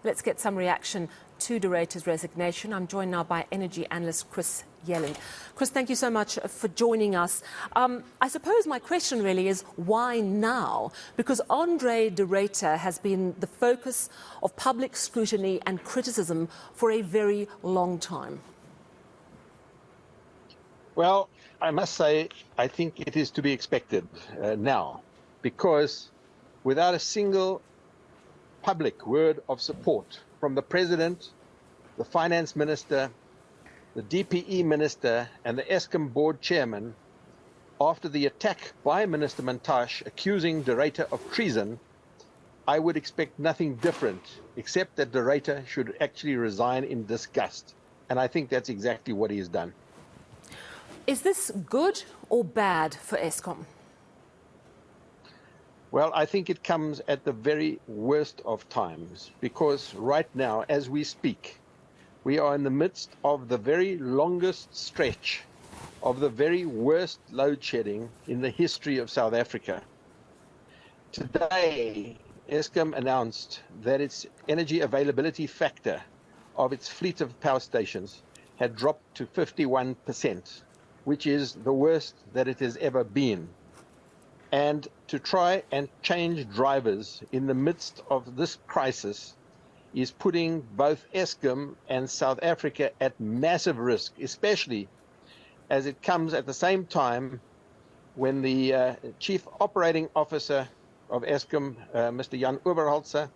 Let's get some reaction to de Ruyter's resignation. I'm joined now by energy analyst Chris Yelland. Chris, thank you so much for joining us. I suppose my question really is, why now? Because Andre de Ruyter has been the focus of public scrutiny and criticism for a very long time. Well, I must say, I think it is to be expected now, because without a single public word of support from the President, the Finance Minister, the DPE Minister and the Eskom Board Chairman, after the attack by Minister Mantashe accusing de Ruyter of treason, I would expect nothing different except that de Ruyter should actually resign in disgust. And I think that's exactly what he has done. Is this good or bad for Eskom? Well, I think it comes at the very worst of times, because right now, as we speak, we are in the midst of the very longest stretch of the very worst load shedding in the history of South Africa. Today, Eskom announced that its energy availability factor of its fleet of power stations had dropped to 51%, which is the worst that it has ever been. And to try and change drivers in the midst of this crisis is putting both Eskom and South Africa at massive risk, especially as it comes at the same time when the Chief Operating Officer of Eskom, Mr. Jan Oberholzer,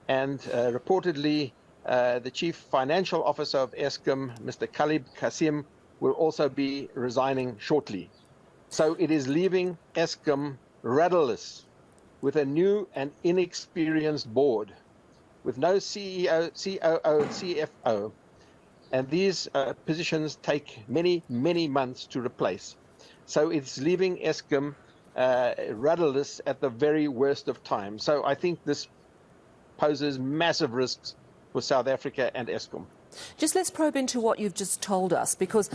and reportedly the Chief Financial Officer of Eskom, Mr. Caleb Kassim, will also be resigning shortly. So it is leaving Eskom rudderless, with a new and inexperienced board, with no CEO, COO, and CFO. And these positions take many, many months to replace. So it's leaving Eskom rudderless at the very worst of times. So I think this poses massive risks for South Africa and Eskom. Just let's probe into what you've just told us, because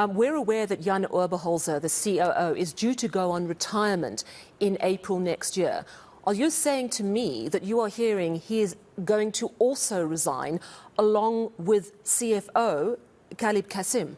we're aware that Jan Oberholzer, the COO, is due to go on retirement in April next year. Are you saying to me that you are hearing he is going to also resign along with CFO Caleb Kassim?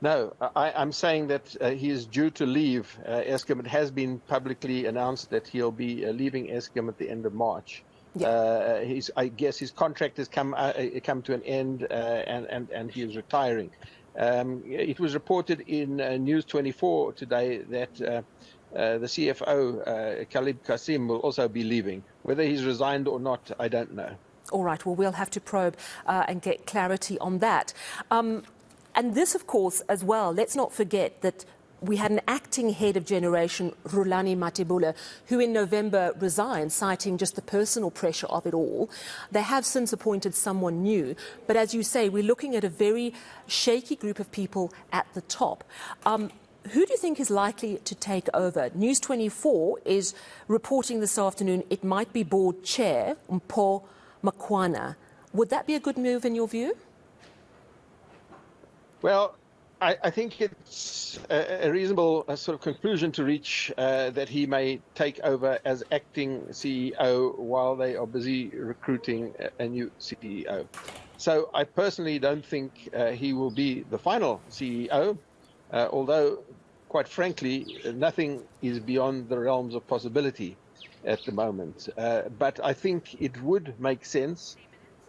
No, I'm saying that he is due to leave Eskom. It has been publicly announced that he'll be leaving Eskom at the end of March. Yeah. I guess his contract has come to an end, and he is retiring. It was reported in News 24 today that the CFO, Caleb Kassim, will also be leaving. Whether he's resigned or not, I don't know. All right, well, we'll have to probe and get clarity on that. And this, of course, as well, let's not forget that we had an acting head of generation, Rulani Matebula, who in November resigned, citing just the personal pressure of it all. They have since appointed someone new. But as you say, we're looking at a very shaky group of people at the top. Who do you think is likely to take over? News 24 is reporting this afternoon it might be board chair, Mpho Makwana. Would that be a good move in your view? Well, I think it's a reasonable sort of conclusion to reach that he may take over as acting CEO while they are busy recruiting a new CEO. So I personally don't think he will be the final CEO, although, quite frankly, nothing is beyond the realms of possibility at the moment. But I think it would make sense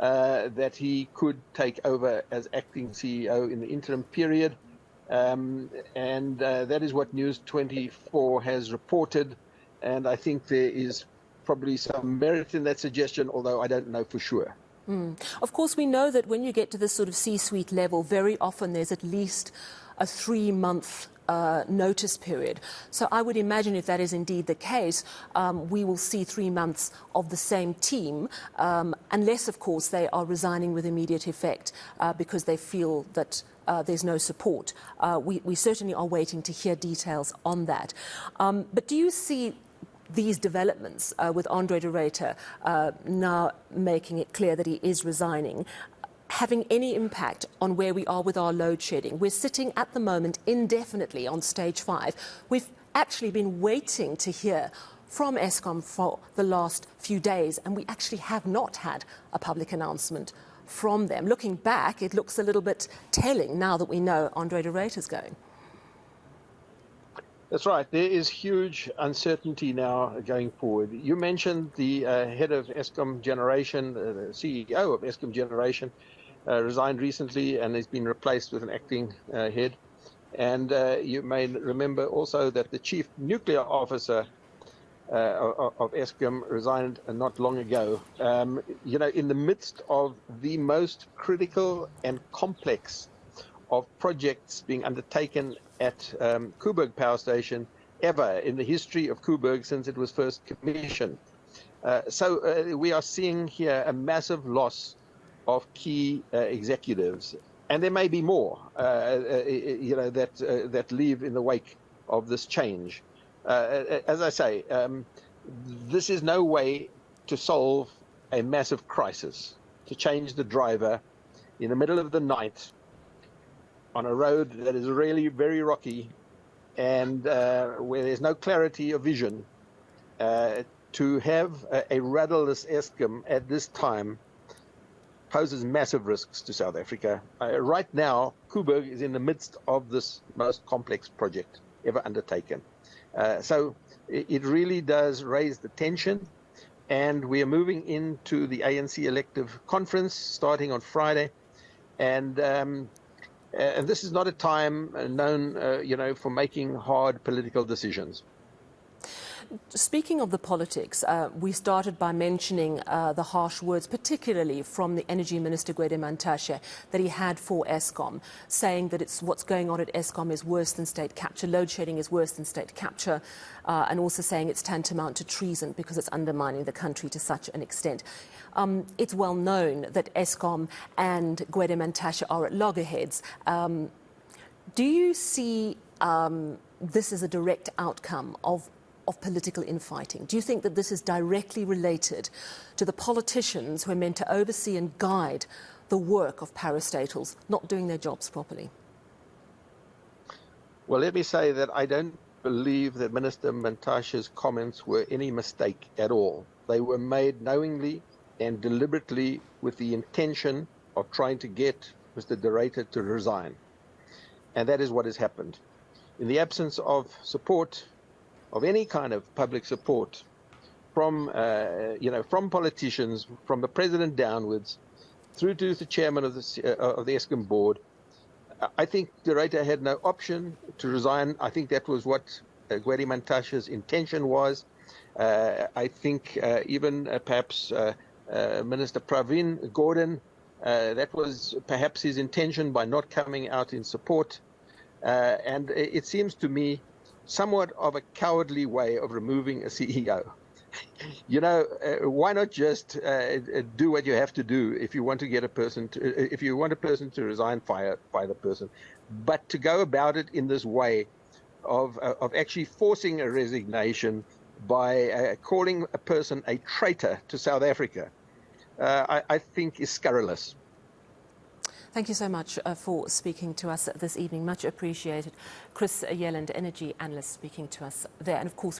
that he could take over as acting CEO in the interim period. And that is what News 24 has reported. And I think there is probably some merit in that suggestion, although I don't know for sure. Of course, we know that when you get to this sort of C-suite level, very often there's at least a 3-month notice period. So I would imagine if that is indeed the case, we will see 3 months of the same team, unless, of course, they are resigning with immediate effect because they feel that there's no support. We certainly are waiting to hear details on that. But do you see these developments with Andre de Ruyter now making it clear that he is resigning having any impact on where we are with our load shedding? We're sitting at the moment indefinitely on stage 5. We've actually been waiting to hear from Eskom for the last few days, and we actually have not had a public announcement from them. Looking back, it looks a little bit telling now that we know Andre de Ruyter's going. That's right. There is huge uncertainty now going forward. You mentioned the head of Eskom Generation, the CEO of Eskom Generation, resigned recently and has been replaced with an acting head. And you may remember also that the chief nuclear officer of Eskom resigned not long ago. You know, in the midst of the most critical and complex of projects being undertaken at Koeberg Power Station ever in the history of Koeberg since it was first commissioned. So we are seeing here a massive loss of key executives, and there may be more, you know, that leave in the wake of this change. As I say, this is no way to solve a massive crisis, to change the driver in the middle of the night on a road that is really very rocky and where there's no clarity of vision. To have a rudderless Eskom at this time poses massive risks to South Africa. Right now, Koeberg is in the midst of this most complex project ever undertaken. So it really does raise the tension, and we are moving into the ANC elective conference starting on Friday, and this is not a time known, you know, for making hard political decisions. Speaking of the politics, we started by mentioning the harsh words, particularly from the Energy Minister, Gwede Mantashe, that he had for Eskom, saying that what's going on at Eskom is worse than state capture, load shedding is worse than state capture, and also saying it's tantamount to treason because it's undermining the country to such an extent. It's well known that Eskom and Gwede Mantashe are at loggerheads. Do you see this as a direct outcome of political infighting? Do you think that this is directly related to the politicians who are meant to oversee and guide the work of parastatals not doing their jobs properly? Well, let me say that I don't believe that Minister Mantashe's comments were any mistake at all. They were made knowingly and deliberately with the intention of trying to get Mr. de Ruyter to resign. And that is what has happened. In the absence of support, of any kind of public support from, you know, from politicians, from the president downwards, through to the chairman of the Eskom board, I think de Ruyter had no option to resign. I think that was what Gwede Mantashe's intention was. I think even perhaps Minister Pravin Gordhan, that was perhaps his intention by not coming out in support. And it seems to me somewhat of a cowardly way of removing a CEO. You know, why not just do what you have to do if you want to get a person to, if you want a person to resign, fire the person, but to go about it in this way of actually forcing a resignation by calling a person a traitor to South Africa, I think is scurrilous. Thank you so much for speaking to us this evening. Much appreciated. Chris Yelland, energy analyst, speaking to us there. And of course,